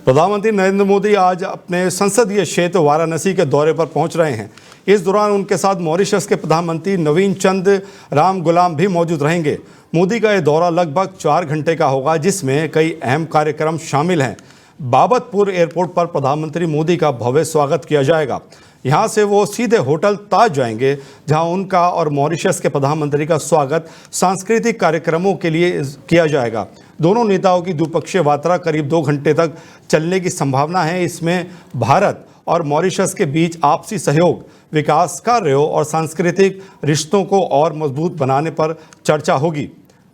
प्रधानमंत्री नरेंद्र मोदी आज अपने संसदीय क्षेत्र वाराणसी के दौरे पर पहुंच रहे हैं। इस दौरान उनके साथ मॉरिशस के प्रधानमंत्री नवीन चंद राम गुलाम भी मौजूद रहेंगे। मोदी का यह दौरा लगभग 4 घंटे का होगा, जिसमें कई अहम कार्यक्रम शामिल हैं। बाबतपुर एयरपोर्ट पर प्रधानमंत्री मोदी का भव्य स्वागत किया जाएगा। यहाँ से वो सीधे होटल ताज जाएंगे, जहाँ उनका और मॉरिशस के प्रधानमंत्री का स्वागत सांस्कृतिक कार्यक्रमों के लिए किया जाएगा। दोनों नेताओं की द्विपक्षीय वार्ता करीब 2 घंटे तक चलने की संभावना है। इसमें भारत और मॉरिशस के बीच आपसी सहयोग, विकास कार्यों और सांस्कृतिक रिश्तों को और मजबूत बनाने पर चर्चा होगी।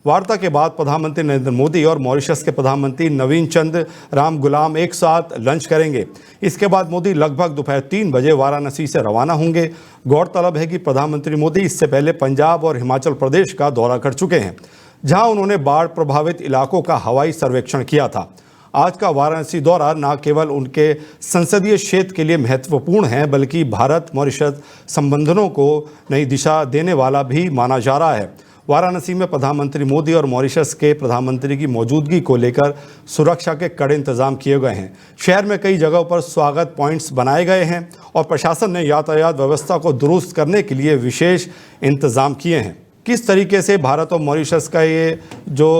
वार्ता के बाद प्रधानमंत्री नरेंद्र मोदी और मॉरिशस के प्रधानमंत्री नवीन चंद राम गुलाम एक साथ लंच करेंगे। इसके बाद मोदी लगभग दोपहर 3 बजे वाराणसी से रवाना होंगे। गौरतलब है कि प्रधानमंत्री मोदी इससे पहले पंजाब और हिमाचल प्रदेश का दौरा कर चुके हैं, जहां उन्होंने बाढ़ प्रभावित इलाकों का हवाई सर्वेक्षण किया था। आज का वाराणसी दौरा न केवल उनके संसदीय क्षेत्र के लिए महत्वपूर्ण है, बल्कि भारत मॉरिशस संबंधों को नई दिशा देने वाला भी माना जा रहा है। वाराणसी में प्रधानमंत्री मोदी और मॉरिशस के प्रधानमंत्री की मौजूदगी को लेकर सुरक्षा के कड़े इंतजाम किए गए हैं। शहर में कई जगहों पर स्वागत पॉइंट्स बनाए गए हैं और प्रशासन ने यातायात व्यवस्था को दुरुस्त करने के लिए विशेष इंतजाम किए हैं। किस तरीके से भारत और मॉरिशस का ये जो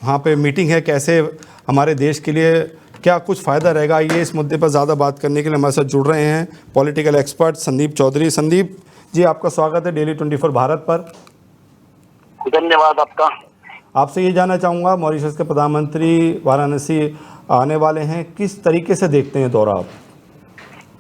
वहाँ पे मीटिंग है, कैसे हमारे देश के लिए क्या कुछ फ़ायदा रहेगा, ये इस मुद्दे पर ज़्यादा बात करने के लिए हमारे साथ जुड़ रहे हैं पॉलिटिकल एक्सपर्ट संदीप चौधरी। संदीप जी, आपका स्वागत है डेली 24 भारत पर। धन्यवाद आपका। आपसे ये जानना चाहूँगा, मॉरिशस के प्रधानमंत्री वाराणसी आने वाले हैं, किस तरीके से देखते हैं दौरा आप?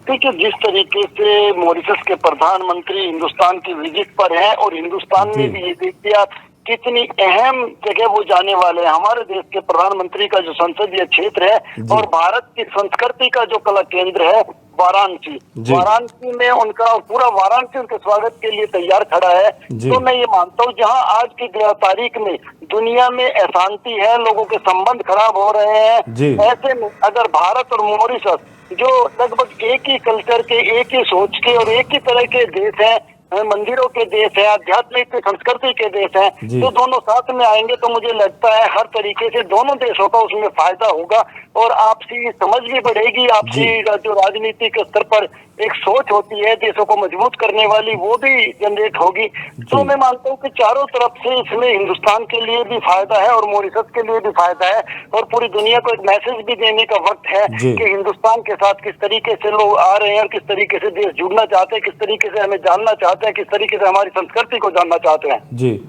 देखिए, जिस तरीके से मॉरिशस के प्रधानमंत्री हिंदुस्तान की विजिट पर हैं और हिंदुस्तान में भी ये देखिए आप कितनी अहम जगह वो जाने वाले हैं। हमारे देश के प्रधानमंत्री का जो संसदीय क्षेत्र है और भारत की संस्कृति का जो कला केंद्र है वाराणसी में उनका पूरा वाराणसी उनके स्वागत के लिए तैयार खड़ा है। तो मैं ये मानता हूँ, जहाँ आज की तारीख में दुनिया में अशांति है, लोगों के संबंध खराब हो रहे हैं, ऐसे में अगर भारत और मॉरिशस जो लगभग एक ही कल्चर के, एक ही सोच के और एक ही तरह के देश हैं, मंदिरों के देश है, आध्यात्मिक संस्कृति के देश है, तो दोनों साथ में आएंगे तो मुझे लगता है हर तरीके से दोनों देशों का उसमें फायदा होगा और आपसी समझ भी बढ़ेगी। आपसी जो राजनीति के स्तर पर एक सोच होती है देशों को मजबूत करने वाली, वो भी जनरेट होगी। तो मैं मानता हूँ कि चारों तरफ से इसमें हिंदुस्तान के लिए भी फायदा है और मॉरिशस के लिए भी फायदा है और पूरी दुनिया को एक मैसेज भी देने का वक्त है कि हिंदुस्तान के साथ किस तरीके से लोग आ रहे हैं और किस तरीके से देश जुड़ना चाहते हैं, किस तरीके से हमें जानना चाहते हैं, किस तरीके से हमारी संस्कृति को जानना चाहते हैं। जी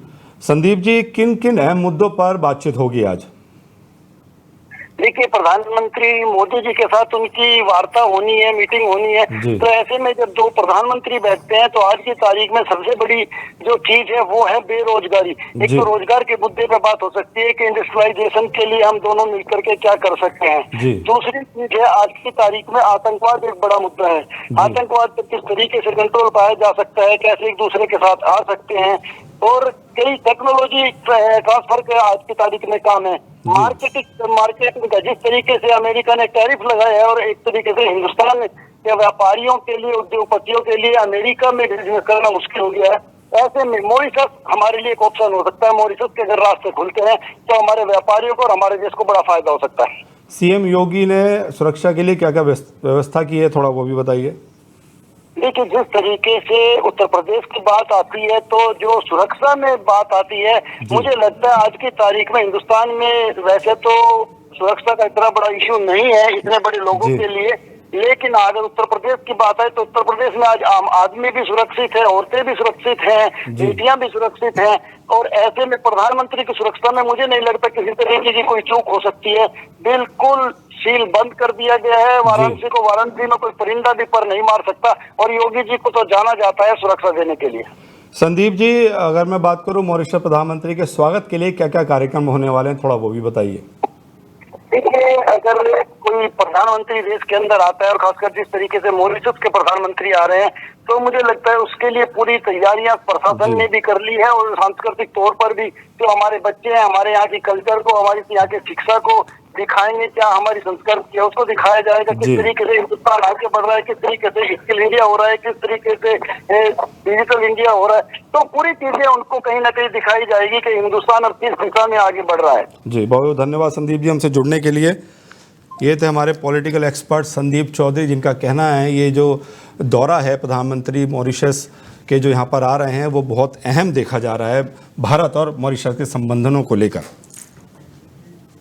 संदीप जी, किन किन अहम मुद्दों पर बातचीत होगी आज? देखिए, प्रधानमंत्री मोदी जी के साथ उनकी वार्ता होनी है, मीटिंग होनी है। तो ऐसे में जब 2 प्रधानमंत्री बैठते हैं तो आज की तारीख में सबसे बड़ी जो चीज है वो है बेरोजगारी। एक तो रोजगार के मुद्दे पे बात हो सकती है कि इंडस्ट्रियलाइजेशन के लिए हम दोनों मिलकर के क्या कर सकते हैं। दूसरी चीज है आज की तारीख में आतंकवाद एक बड़ा मुद्दा है। आतंकवाद पर किस तरीके से कंट्रोल पाया जा सकता है, कैसे एक दूसरे के साथ आ सकते हैं और कई टेक्नोलॉजी ट्रांसफर का आज की तारीख में काम है। मार्केटिंग का जिस तरीके से अमेरिका ने टैरिफ लगाया है और एक तरीके से हिंदुस्तान के व्यापारियों के लिए, उद्योगपतियों के लिए अमेरिका में बिजनेस करना मुश्किल हो गया है। ऐसे में मॉरिशस हमारे लिए एक ऑप्शन हो सकता है। मॉरिशस के अगर रास्ते खुलते हैं तो हमारे व्यापारियों को और हमारे देश को बड़ा फायदा हो सकता है। सीएम योगी ने सुरक्षा के लिए क्या क्या व्यवस्था की है, थोड़ा वो भी बताइए। देखिए, जिस तरीके से उत्तर प्रदेश की बात आती है तो जो सुरक्षा में बात आती है, मुझे लगता है आज की तारीख में हिंदुस्तान में वैसे तो सुरक्षा का इतना बड़ा इश्यू नहीं है इतने बड़े लोगों के लिए, लेकिन अगर उत्तर प्रदेश की बात है तो उत्तर प्रदेश में आज आम आदमी भी सुरक्षित है, औरतें भी सुरक्षित हैं, बेटियां भी सुरक्षित हैं और ऐसे में प्रधानमंत्री की सुरक्षा में मुझे नहीं लगता किसी तरीके की कोई चूक हो सकती है। बिल्कुल सील बंद कर दिया गया है वाराणसी को। वाराणसी में कोई परिंदा भी पर नहीं मार सकता और योगी जी को तो जाना जाता है सुरक्षा देने के लिए। संदीप जी, अगर मैं बात करूं मॉरिशस प्रधानमंत्री के स्वागत के लिए क्या क्या कार्यक्रम होने वाले हैं, थोड़ा वो भी बताइए। देखिए, अगर कोई प्रधानमंत्री देश के अंदर आता है और खासकर जिस तरीके से मॉरिशस के प्रधानमंत्री आ रहे हैं तो मुझे लगता है उसके लिए पूरी तैयारियां प्रशासन ने भी कर ली है और सांस्कृतिक तौर पर भी जो हमारे बच्चे हैं हमारे यहाँ की कल्चर को, हमारी यहाँ की शिक्षा को दिखाएंगे, क्या हमारी संस्कृति है उसको दिखाया जाएगा, किस तरीके से हिंदुस्तान आगे बढ़ रहा है, किस तरीके से स्किल इंडिया हो रहा है, किस तरीके से डिजिटल इंडिया हो रहा है। तो पूरी चीजें उनको कहीं ना कहीं दिखाई जाएगी कि हिंदुस्तान अब किस दिशा में आगे बढ़ रहा है। जी बहुत धन्यवाद संदीप जी हमसे जुड़ने के लिए। ये थे हमारे पॉलिटिकल एक्सपर्ट संदीप चौधरी, जिनका कहना है ये जो दौरा है प्रधानमंत्री मॉरिशस के जो यहाँ पर आ रहे हैं वो बहुत अहम देखा जा रहा है भारत और मॉरिशस के संबंधों को लेकर।